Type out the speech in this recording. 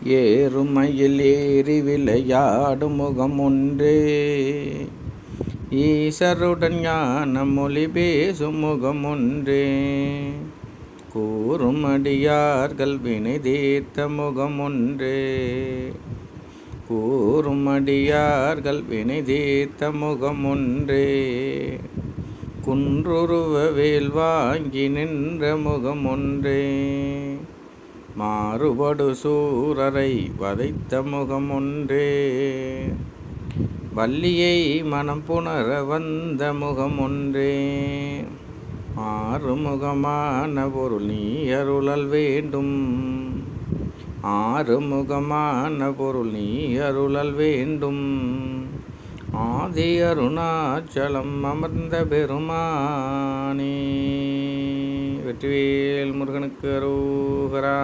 ஏறுமையில் ஏறி விளையாடும் முகம் ஒன்றே, ஈசருடன் ஞான மொழி பேசும் முகம் ஒன்றே, கூறும் அடியார்கள் வினை தீர்த்த முகம் ஒன்றே, கூறும் அடியார்கள் வினை தீர்த்த முகம் ஒன்றே, குன்றுருவ வேல் வாங்கி நின்ற முகம் ஒன்றே, மாறுபடு சூரரை வதைத்த முகம் ஒன்றே, வள்ளியை மனம் புணர வந்த முகம் ஒன்றே, ஆறுமுகமான பொருள் நீ அருளல் வேண்டும், ஆறுமுகமான பொருள் நீ அருளல் வேண்டும், ஆதி அருணாச்சலம் அமர்ந்த பெருமானே. வெற்றிவேல் முருகனுக்கு அரோகரா.